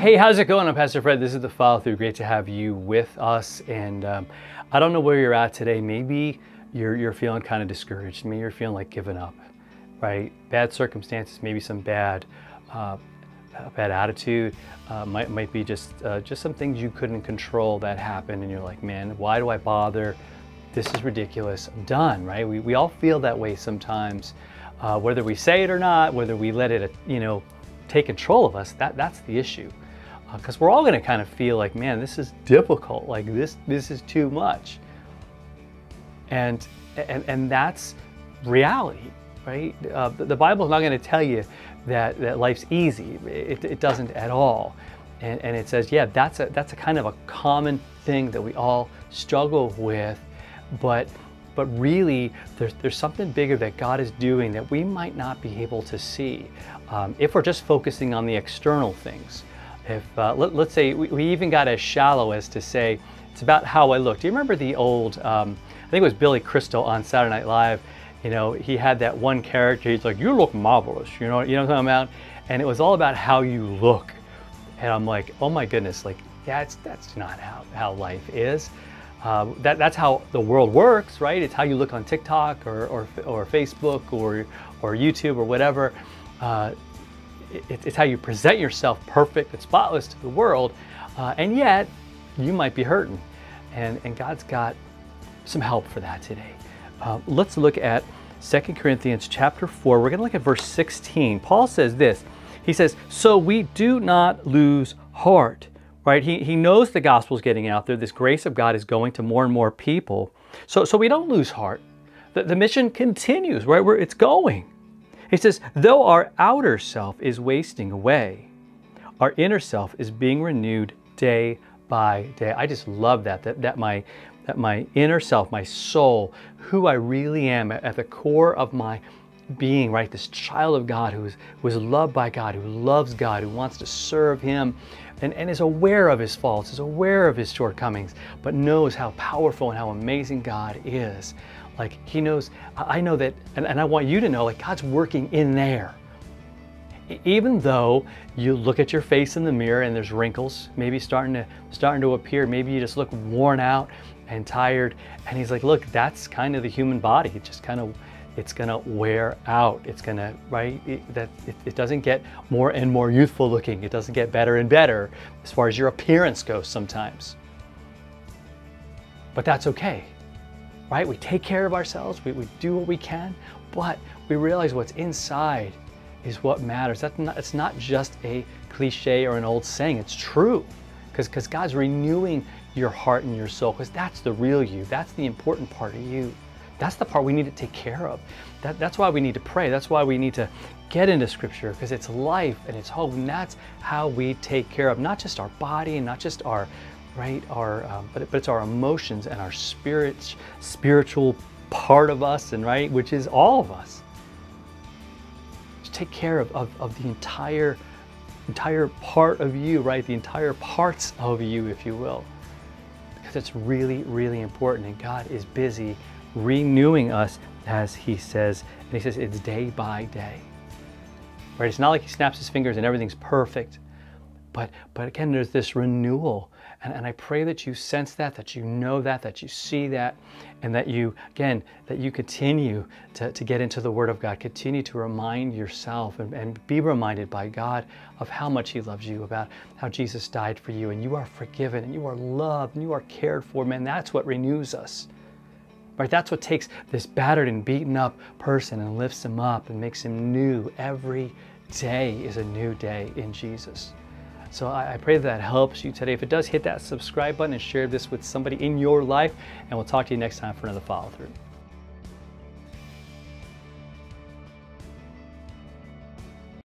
Hey, how's it going? I'm Pastor Fred. This is the Follow Through. Great to have you with us. And I don't know where you're at today. Maybe you're feeling kind of discouraged. Maybe you're feeling like giving up, right? Bad circumstances, maybe some bad attitude. Might be just some things you couldn't control that happened, and you're like, man, why do I bother? This is ridiculous. I'm done, right? We all feel that way sometimes, whether we say it or not, whether we let it, take control of us. That's the issue. Because we're all going to kind of feel like, man, this is difficult. Like this is too much. And that's reality, right? The Bible's not going to tell you that life's easy. It doesn't at all. And it says, yeah, that's a kind of a common thing that we all struggle with. But really, there's something bigger that God is doing that we might not be able to see if we're just focusing on the external things. If let's say we even got as shallow as to say it's about how I look. Do you remember the old? I think it was Billy Crystal on Saturday Night Live. He had that one character. He's like, "You look marvelous." You know what I'm talking about? And it was all about how you look. And I'm like, oh my goodness, like that's not how life is. That's how the world works, right? It's how you look on TikTok or Facebook or YouTube or whatever. It's how you present yourself perfect and spotless to the world, and yet you might be hurting, and God's got some help for that today. Let's look at 2 Corinthians chapter 4. We're going to look at verse 16. Paul says this. He says, "So we do not lose heart." Right? He knows the gospel is getting out there. This grace of God is going to more and more people. So we don't lose heart. The mission continues, right? Where it's going. He says, though our outer self is wasting away, our inner self is being renewed day by day. I just love that my inner self, my soul, who I really am at the core of my being, right? This child of God who is loved by God, who loves God, who wants to serve Him, and is aware of his faults, is aware of his shortcomings, but knows how powerful and how amazing God is. Like He knows, I know that, and I want you to know, like God's working in there. Even though you look at your face in the mirror and there's wrinkles, maybe starting to appear, maybe you just look worn out and tired, and He's like, look, that's kind of the human body. It just kind of, it's gonna wear out. It's gonna, right? It doesn't get more and more youthful looking. It doesn't get better and better as far as your appearance goes sometimes. But that's okay, right? We take care of ourselves. We do what we can, but we realize what's inside is what matters. It's not just a cliche or an old saying. It's true, because God's renewing your heart and your soul, because that's the real you. That's the important part of you. That's the part we need to take care of. That's why we need to pray. That's why we need to get into Scripture, because it's life and it's hope, and that's how we take care of not just our body and not just our, right, but it's our emotions and our spiritual part of us, and right, which is all of us. Just take care of the entire part of you, right? The entire parts of you, if you will, because it's really, really important, and God is busy renewing us, as He says, and He says it's day by day, right? It's not like He snaps His fingers and everything's perfect, but again, there's this renewal, and I pray that you sense that you know that you see that, and that you continue to get into the Word of God, continue to remind yourself and be reminded by God of how much He loves you, about how Jesus died for you, and you are forgiven, and you are loved, and you are cared for. Man, that's what renews us. Right? That's what takes this battered and beaten up person and lifts him up and makes him new. Every day is a new day in Jesus. So I pray that helps you today. If it does, hit that subscribe button and share this with somebody in your life, and we'll talk to you next time for another follow through.